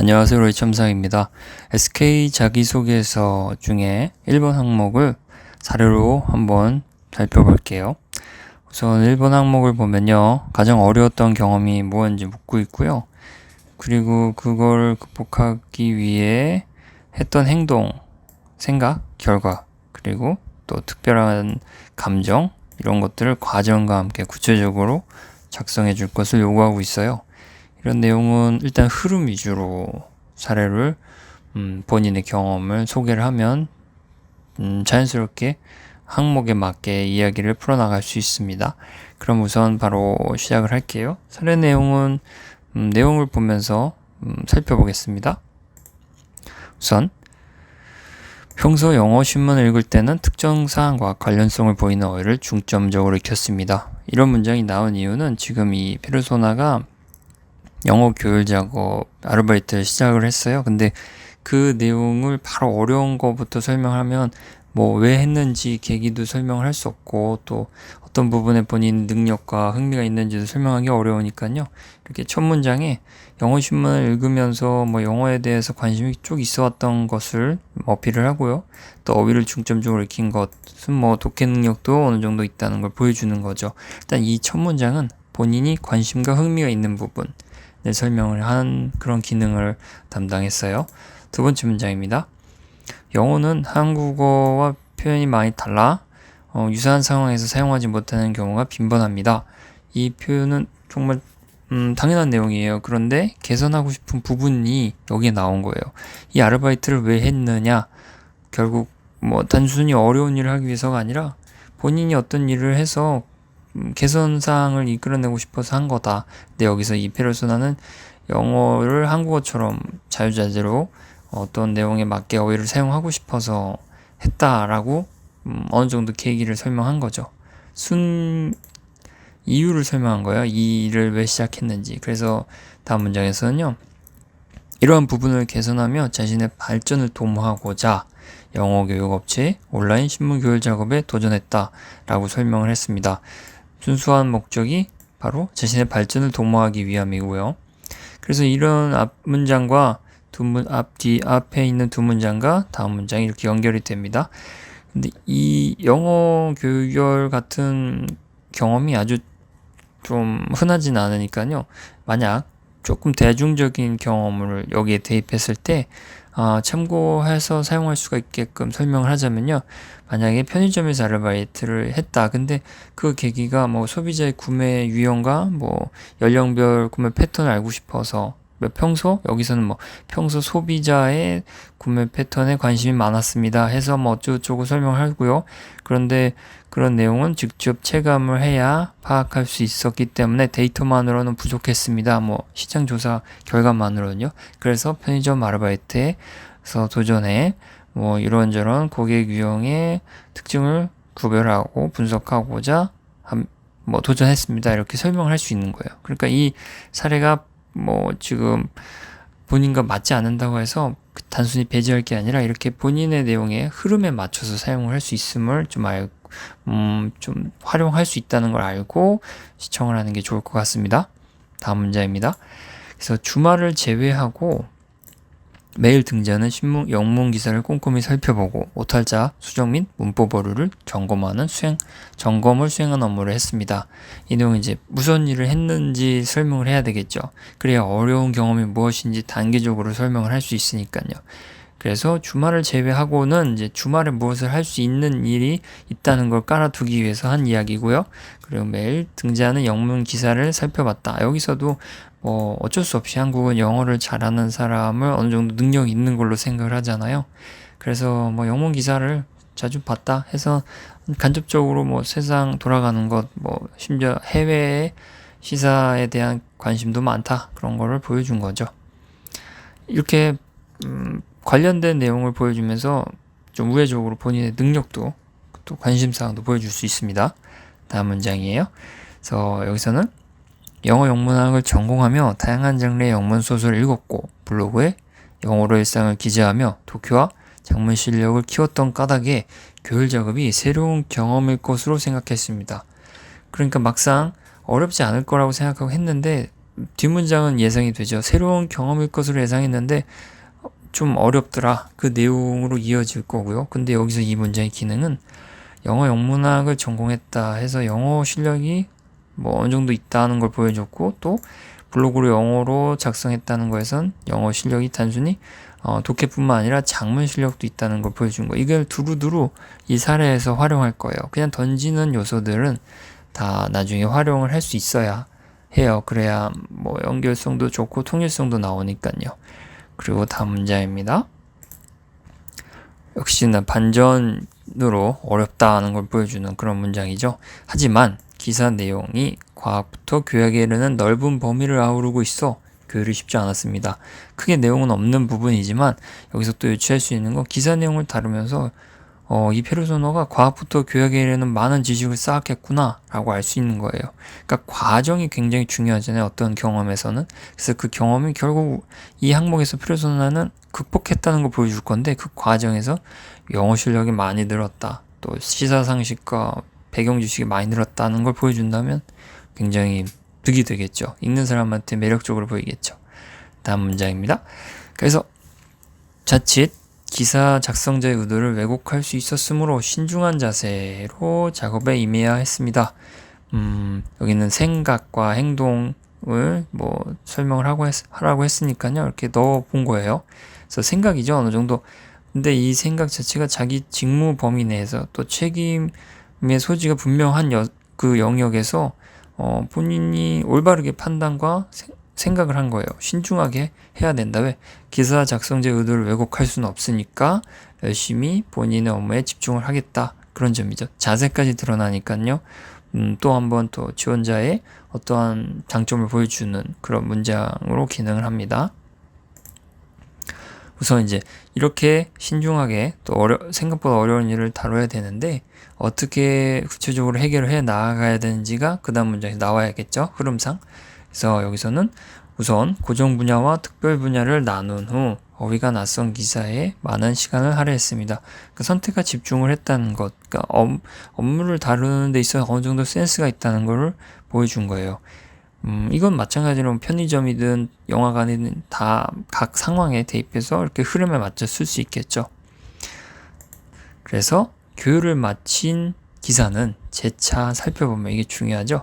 안녕하세요. 로이첨상입니다. SK 자기소개서 중에 1번 항목을 사례로 한번 살펴볼게요. 우선 1번 항목을 보면요. 가장 어려웠던 경험이 무엇인지 묻고 있고요. 그리고 그걸 극복하기 위해 했던 행동, 생각, 결과, 그리고 또 특별한 감정, 이런 것들을 과정과 함께 구체적으로 작성해 줄 것을 요구하고 있어요. 이런 내용은 일단 흐름 위주로 사례를 본인의 경험을 소개를 하면 자연스럽게 항목에 맞게 이야기를 풀어나갈 수 있습니다. 그럼 우선 바로 시작을 할게요. 사례 내용은 내용을 보면서 살펴보겠습니다. 우선 평소 영어 신문을 읽을 때는 특정 사항과 관련성을 보이는 어휘를 중점적으로 익혔습니다. 이런 문장이 나온 이유는 지금 이 페르소나가 영어 교율 작업 아르바이트를 시작을 했어요. 근데 그 내용을 바로 어려운 거부터 설명하면 뭐 왜 했는지 계기도 설명을 할 수 없고 또 어떤 부분에 본인 능력과 흥미가 있는지도 설명하기 어려우니까요. 이렇게 첫 문장에 영어 신문을 읽으면서 뭐 영어에 대해서 관심이 쭉 있어 왔던 것을 어필을 하고요. 또 어휘를 중점적으로 익힌 것은 뭐 독해 능력도 어느 정도 있다는 걸 보여주는 거죠. 일단 이 첫 문장은 본인이 관심과 흥미가 있는 부분 설명을 한 그런 기능을 담당했어요. 두 번째 문장입니다. 영어는 한국어와 표현이 많이 달라 유사한 상황에서 사용하지 못하는 경우가 빈번합니다. 이 표현은 정말 당연한 내용이에요. 그런데 개선하고 싶은 부분이 여기에 나온 거예요. 이 아르바이트를 왜 했느냐? 결국 뭐 단순히 어려운 일을 하기 위해서가 아니라 본인이 어떤 일을 해서 개선 사항을 이끌어내고 싶어서 한 거다. 근데 여기서 이 페르소나는 영어를 한국어처럼 자유자재로 어떤 내용에 맞게 어휘를 사용하고 싶어서 했다라고 어느 정도 계기를 설명한 거죠. 이유를 설명한 거예요. 이 일을 왜 시작했는지. 그래서 다음 문장에서는요. 이러한 부분을 개선하며 자신의 발전을 도모하고자 영어 교육 업체 온라인 신문 교육 작업에 도전했다라고 설명을 했습니다. 순수한 목적이 바로 자신의 발전을 도모하기 위함이고요. 그래서 이런 앞 문장과 앞에 있는 두 문장과 다음 문장이 이렇게 연결이 됩니다. 근데 이 영어 교육열 같은 경험이 아주 좀 흔하진 않으니까요. 만약 조금 대중적인 경험을 여기에 대입했을 때 참고해서 사용할 수가 있게끔 설명을 하자면요. 만약에 편의점에서 아르바이트를 했다. 근데 그 계기가 뭐 소비자의 구매 유형과 뭐 연령별 구매 패턴을 알고 싶어서 여기서는 뭐 평소 소비자의 구매 패턴에 관심이 많았습니다 해서 뭐 어쩌고저쩌고 설명을 하고요. 그런데 그런 내용은 직접 체감을 해야 파악할 수 있었기 때문에 데이터만으로는 부족했습니다. 뭐 시장 조사 결과만으로는요. 그래서 편의점 아르바이트에서 도전해 뭐 이런저런 고객 유형의 특징을 구별하고 분석하고자 뭐 도전했습니다. 이렇게 설명을 할 수 있는 거예요. 그러니까 이 사례가 뭐 지금 본인과 맞지 않는다고 해서 단순히 배제할 게 아니라 이렇게 본인의 내용의 흐름에 맞춰서 사용을 할 수 있음을 좀 활용할 수 있다는 걸 알고 시청을 하는 게 좋을 것 같습니다. 다음 문제입니다. 그래서 주말을 제외하고 매일 등장하는 신문 영문 기사를 꼼꼼히 살펴보고 오탈자 수정 및 문법 오류를 점검을 수행한 업무를 했습니다. 이 내용은 이제 무슨 일을 했는지 설명을 해야 되겠죠. 그래야 어려운 경험이 무엇인지 단계적으로 설명을 할 수 있으니까요. 그래서 주말을 제외하고는 이제 주말에 무엇을 할 수 있는 일이 있다는 걸 깔아두기 위해서 한 이야기고요. 그리고 매일 등장하는 영문 기사를 살펴봤다. 여기서도 뭐 어쩔 수 없이 한국은 영어를 잘하는 사람을 어느 정도 능력이 있는 걸로 생각을 하잖아요. 그래서 뭐 영문 기사를 자주 봤다 해서 간접적으로 뭐 세상 돌아가는 것, 뭐 심지어 해외의 시사에 대한 관심도 많다. 그런 거를 보여준 거죠. 이렇게 관련된 내용을 보여주면서 좀 우회적으로 본인의 능력도 또 관심사항도 보여줄 수 있습니다. 다음 문장이에요. 그래서 여기서는 영어 영문학을 전공하며 다양한 장르의 영문 소설을 읽었고 블로그에 영어로 일상을 기재하며 독해와 작문 실력을 키웠던 까닭에 교율 작업이 새로운 경험일 것으로 생각했습니다. 그러니까 막상 어렵지 않을 거라고 생각하고 했는데 뒷문장은 예상이 되죠. 새로운 경험일 것으로 예상했는데 좀 어렵더라. 그 내용으로 이어질 거고요. 근데 여기서 이 문장의 기능은 영어 영문학을 전공했다 해서 영어 실력이 뭐 어느 정도 있다는 걸 보여줬고, 또 블로그로 영어로 작성했다는 거에선 영어 실력이 단순히 독해뿐만 아니라 작문 실력도 있다는 걸 보여준 거예요. 이걸 두루두루 이 사례에서 활용할 거예요. 그냥 던지는 요소들은 다 나중에 활용을 할 수 있어야 해요. 그래야 뭐 연결성도 좋고 통일성도 나오니까요. 그리고 다음 문장입니다. 역시나 반전으로 어렵다는 걸 보여주는 그런 문장이죠. 하지만 기사 내용이 과학부터 교약에 이르는 넓은 범위를 아우르고 있어 교율이 쉽지 않았습니다. 크게 내용은 없는 부분이지만 여기서 또 유추할 수 있는 건 기사 내용을 다루면서 이 페르소나가 과학부터 교약에 이르는 많은 지식을 쌓았겠구나 라고 알 수 있는 거예요. 그러니까 과정이 굉장히 중요하잖아요. 어떤 경험에서는. 그래서 그 경험이 결국 이 항목에서 페르소나는 극복했다는 걸 보여줄 건데, 그 과정에서 영어 실력이 많이 늘었다, 또 시사상식과 배경 지식이 많이 늘었다는 걸 보여준다면 굉장히 득이 되겠죠. 읽는 사람한테 매력적으로 보이겠죠. 다음 문장입니다. 그래서 자칫 기사 작성자의 의도를 왜곡할 수 있었으므로 신중한 자세로 작업에 임해야 했습니다. 여기는 생각과 행동을 뭐 설명을 하라고 했으니까요. 이렇게 넣어 본 거예요. 그래서 생각이죠, 어느 정도. 근데 이 생각 자체가 자기 직무 범위 내에서 또 책임의 소지가 분명한 그 영역에서 본인이 올바르게 판단과 생각을 한 거예요. 신중하게 해야 된다. 왜? 기사 작성자의 의도를 왜곡할 수는 없으니까 열심히 본인의 업무에 집중을 하겠다. 그런 점이죠. 자세까지 드러나니까요. 또 한 번 또 지원자의 어떠한 장점을 보여주는 그런 문장으로 기능을 합니다. 우선 이제 이렇게 신중하게 또 생각보다 어려운 일을 다뤄야 되는데 어떻게 구체적으로 해결을 해 나가야 되는지가 그 다음 문장에서 나와야겠죠. 흐름상. 그래서 여기서는 우선 고정 분야와 특별 분야를 나눈 후 어휘가 낯선 기사에 많은 시간을 할애했습니다. 그 선택과 집중을 했다는 것, 그러니까 업무를 다루는 데 있어서 어느 정도 센스가 있다는 것을 보여준 거예요. 이건 마찬가지로 편의점이든 영화관이든 다 각 상황에 대입해서 이렇게 흐름에 맞춰 쓸 수 있겠죠. 그래서 교육을 마친 기사는 재차 살펴보면 이게 중요하죠.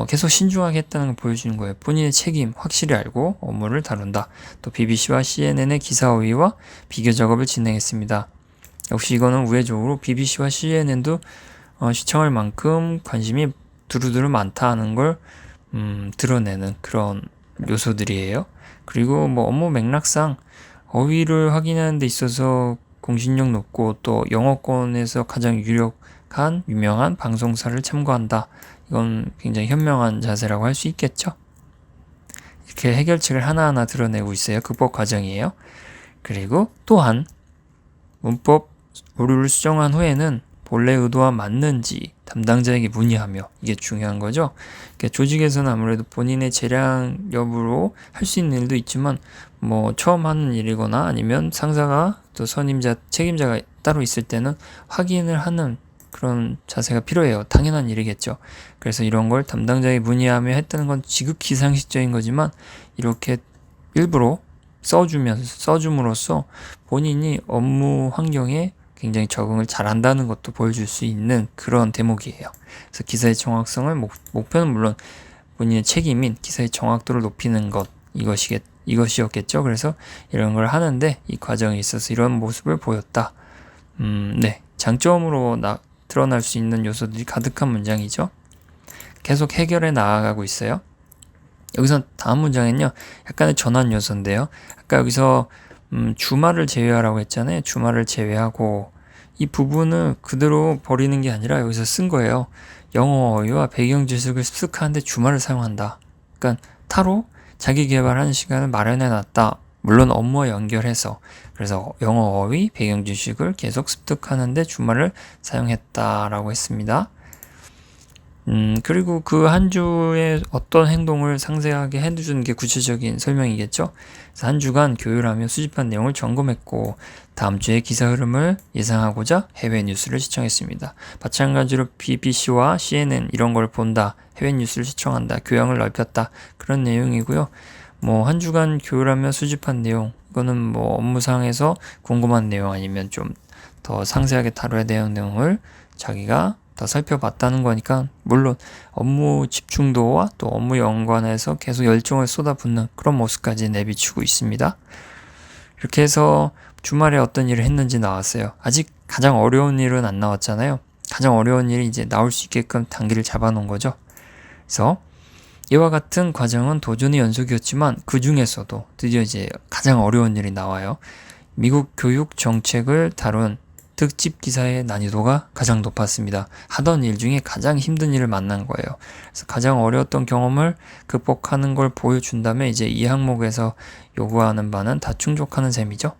계속 신중하게 했다는 걸 보여주는 거예요. 본인의 책임 확실히 알고 업무를 다룬다. 또 BBC와 CNN의 기사 어휘와 비교 작업을 진행했습니다. 역시 이거는 우회적으로 BBC와 CNN도 시청할 만큼 관심이 두루두루 많다는 걸 드러내는 그런 요소들이에요. 그리고 업무 맥락상 어휘를 확인하는 데 있어서 공신력 높고 또 영어권에서 가장 유명한 방송사를 참고한다. 이건 굉장히 현명한 자세라고 할 수 있겠죠. 이렇게 해결책을 하나하나 드러내고 있어요. 극복 과정이에요. 그리고 또한 문법 오류를 수정한 후에는 본래 의도와 맞는지 담당자에게 문의하며, 이게 중요한 거죠. 그러니까 조직에서는 아무래도 본인의 재량 여부로 할 수 있는 일도 있지만 처음 하는 일이거나 아니면 상사가 또 선임자, 책임자가 따로 있을 때는 확인을 하는 그런 자세가 필요해요. 당연한 일이겠죠. 그래서 이런 걸 담당자에게 문의하며 했다는 건 지극히 상식적인 거지만 이렇게 일부러 써줌으로써 본인이 업무 환경에 굉장히 적응을 잘한다는 것도 보여줄 수 있는 그런 대목이에요. 그래서 기사의 정확성을 목표는 물론 본인의 책임인 기사의 정확도를 높이는 것, 이것이었겠죠. 그래서 이런 걸 하는데 이 과정에 있어서 이런 모습을 보였다. 네, 장점으로 드러날 수 있는 요소들이 가득한 문장이죠. 계속 해결해 나아가고 있어요. 여기서 다음 문장은요, 약간의 전환 요소인데요. 아까 여기서 주말을 제외하라고 했잖아요. 주말을 제외하고 이 부분을 그대로 버리는 게 아니라 여기서 쓴 거예요. 영어 어휘와 배경 지식을 습득하는데 주말을 사용한다. 그러니까 타로 자기 개발하는 시간을 마련해 놨다. 물론 업무와 연결해서. 그래서 영어 어휘, 배경 지식을 계속 습득하는데 주말을 사용했다라고 했습니다. 그리고 그 한 주에 어떤 행동을 상세하게 해주는 게 구체적인 설명이겠죠. 그래서 한 주간 교율하며 수집한 내용을 점검했고 다음 주의 기사 흐름을 예상하고자 해외 뉴스를 시청했습니다. 마찬가지로 BBC와 CNN 이런 걸 본다, 해외 뉴스를 시청한다, 교양을 넓혔다 그런 내용이고요. 뭐 한 주간 교율하며 수집한 내용 이거는 뭐 업무상에서 궁금한 내용 아니면 좀 더 상세하게 다뤄야 되는 내용을 자기가 더 살펴봤다는 거니까 물론 업무 집중도와 또 업무 연관해서 계속 열정을 쏟아붓는 그런 모습까지 내비치고 있습니다. 이렇게 해서 주말에 어떤 일을 했는지 나왔어요. 아직 가장 어려운 일은 안 나왔잖아요. 가장 어려운 일이 이제 나올 수 있게끔 단계를 잡아놓은 거죠. 그래서 이와 같은 과정은 도전의 연속이었지만 그 중에서도 드디어 이제 가장 어려운 일이 나와요. 미국 교육 정책을 다룬 특집 기사의 난이도가 가장 높았습니다. 하던 일 중에 가장 힘든 일을 만난 거예요. 그래서 가장 어려웠던 경험을 극복하는 걸 보여준다면 이제 이 항목에서 요구하는 바는 다 충족하는 셈이죠.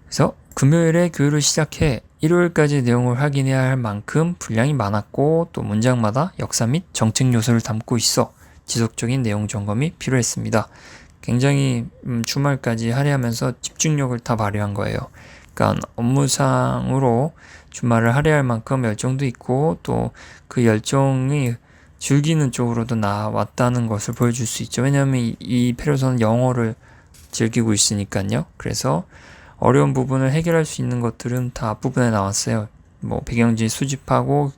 그래서 금요일에 교육을 시작해 일요일까지 내용을 확인해야 할 만큼 분량이 많았고 또 문장마다 역사 및 정책 요소를 담고 있어 지속적인 내용 점검이 필요했습니다. 굉장히 주말까지 할애하면서 집중력을 다 발휘한 거예요. 그러니까 업무상으로 주말을 할애할 만큼 열정도 있고 또 그 열정이 즐기는 쪽으로도 나왔다는 것을 보여줄 수 있죠. 왜냐하면 이 페르소는 영어를 즐기고 있으니까요. 그래서 어려운 부분을 해결할 수 있는 것들은 다 앞부분에 나왔어요. 뭐 배경지 수집하고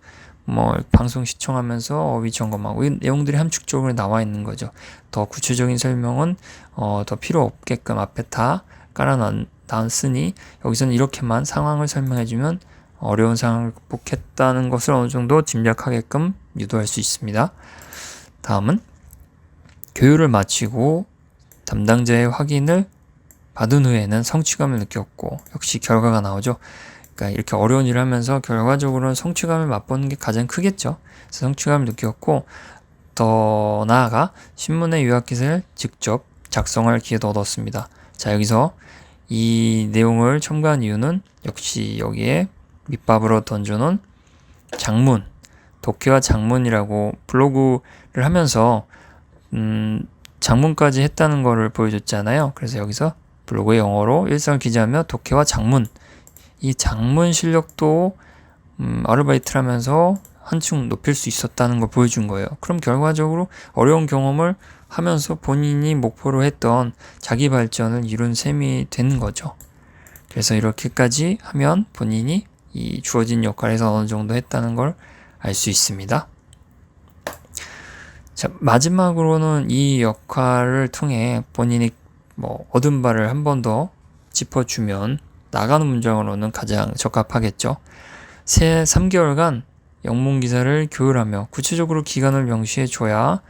뭐 방송 시청하면서 어휘 점검하고 이 내용들이 함축적으로 나와 있는 거죠. 더 구체적인 설명은 더 필요 없게끔 앞에 다 깔아놨으니 여기서는 이렇게만 상황을 설명해주면 어려운 상황을 극복했다는 것을 어느 정도 짐작하게끔 유도할 수 있습니다. 다음은 교육을 마치고 담당자의 확인을 받은 후에는 성취감을 느꼈고 역시 결과가 나오죠. 그러니까 이렇게 어려운 일을 하면서 결과적으로는 성취감을 맛보는 게 가장 크겠죠. 그래서 성취감을 느꼈고 더 나아가 신문의 요약기사를 직접 작성할 기회도 얻었습니다. 자, 여기서 이 내용을 첨가한 이유는 역시 여기에 밑밥으로 던져놓은 장문, 독해와 장문이라고 블로그를 하면서 장문까지 했다는 거를 보여줬잖아요. 그래서 여기서 블로그에 영어로 일상을 기재하며 독해와 장문, 이 장문 실력도 아르바이트를 하면서 한층 높일 수 있었다는 걸 보여준 거예요. 그럼 결과적으로 어려운 경험을 하면서 본인이 목표로 했던 자기 발전을 이룬 셈이 되는 거죠. 그래서 이렇게까지 하면 본인이 이 주어진 역할에서 어느 정도 했다는 걸 알 수 있습니다. 자, 마지막으로는 이 역할을 통해 본인이 얻은 바를 한 번 더 짚어주면 나가는 문장으로는 가장 적합하겠죠. 새 3개월간 영문 기사를 교율하며 구체적으로 기간을 명시해 줘야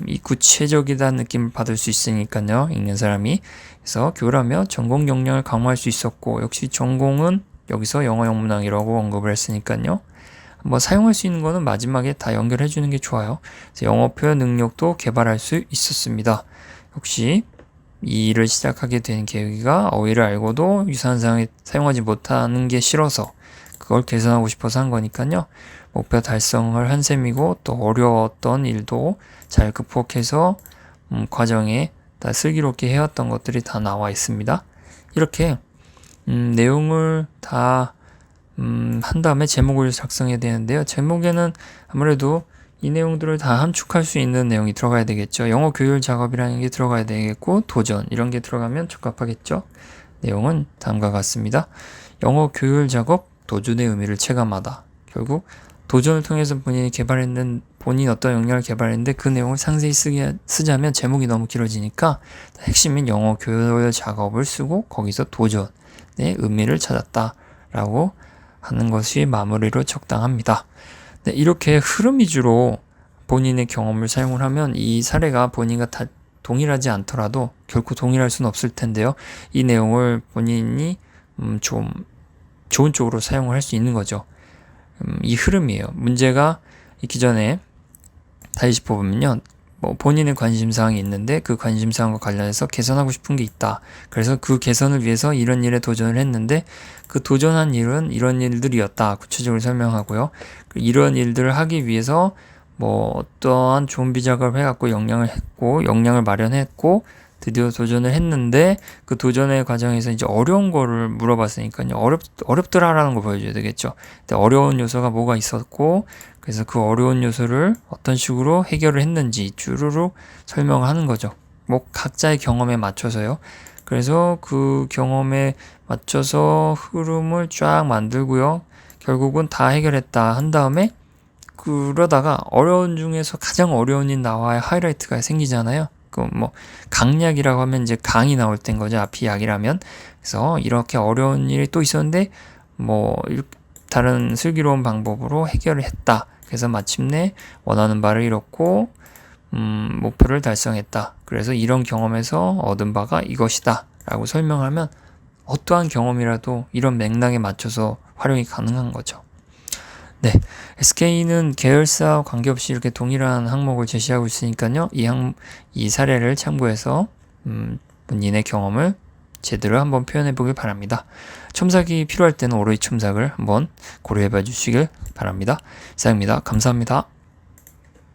이 구체적이다는 느낌을 받을 수 있으니까요. 읽는 사람이. 그래서 교율하며 전공 역량을 강화할 수 있었고 역시 전공은 여기서 영어 영문학이라고 언급을 했으니까요. 한번 사용할 수 있는 거는 마지막에 다 연결해 주는 게 좋아요. 그래서 영어 표현 능력도 개발할 수 있었습니다. 역시 이 일을 시작하게 된 계기가 어휘를 알고도 유사한 상황에 사용하지 못하는 게 싫어서 그걸 개선하고 싶어서 한 거니까요. 목표 달성을 한 셈이고 또 어려웠던 일도 잘 극복해서 과정에 다 슬기롭게 해왔던 것들이 다 나와 있습니다. 이렇게 내용을 다 한 다음에 제목을 작성해야 되는데요. 제목에는 아무래도 이 내용들을 다 함축할 수 있는 내용이 들어가야 되겠죠. 영어 교율 작업이라는 게 들어가야 되겠고 도전 이런 게 들어가면 적합하겠죠. 내용은 다음과 같습니다. 영어 교율 작업 도전의 의미를 체감하다. 결국 도전을 통해서 본인이 어떤 역량을 개발했는데 그 내용을 상세히 쓰자면 제목이 너무 길어지니까 핵심인 영어 교율 작업을 쓰고 거기서 도전의 의미를 찾았다라고 하는 것이 마무리로 적당합니다. 네, 이렇게 흐름 위주로 본인의 경험을 사용을 하면 이 사례가 본인과 다 동일하지 않더라도 결코 동일할 수는 없을 텐데요. 이 내용을 본인이 좀 좋은 쪽으로 사용을 할 수 있는 거죠. 이 흐름이에요. 문제가 있기 전에 다시 짚어보면요. 뭐 본인의 관심사항이 있는데 그 관심사항과 관련해서 개선하고 싶은 게 있다. 그래서 그 개선을 위해서 이런 일에 도전을 했는데 그 도전한 일은 이런 일들이었다. 구체적으로 설명하고요. 이런 일들을 하기 위해서 뭐 어떠한 좀비 작업을 해갖고 역량을 마련했고 드디어 도전을 했는데 그 도전의 과정에서 이제 어려운 거를 물어봤으니까요. 어렵더라라는 걸 보여줘야 되겠죠. 근데 어려운 요소가 뭐가 있었고 그래서 그 어려운 요소를 어떤 식으로 해결을 했는지 주르륵 설명을 하는 거죠. 뭐 각자의 경험에 맞춰서요. 그래서 그 경험에 맞춰서 흐름을 쫙 만들고요. 결국은 다 해결했다 한 다음에 그러다가 어려운 중에서 가장 어려운 일 나와야 하이라이트가 생기잖아요. 그 뭐 강약이라고 하면 이제 강이 나올 땐 거죠. 앞이 약이라면. 그래서 이렇게 어려운 일이 또 있었는데 뭐 다른 슬기로운 방법으로 해결을 했다. 그래서 마침내 원하는 바를 이뤘고 목표를 달성했다. 그래서 이런 경험에서 얻은 바가 이것이다. 라고 설명하면 어떠한 경험이라도 이런 맥락에 맞춰서 활용이 가능한 거죠. 네, SK는 계열사와 관계없이 이렇게 동일한 항목을 제시하고 있으니까요. 이 사례를 참고해서 본인의 경험을 제대로 한번 표현해 보길 바랍니다. 첨삭이 필요할 때는 오로이 첨삭을 한번 고려해 봐 주시길 바랍니다. 이상입니다. 감사합니다.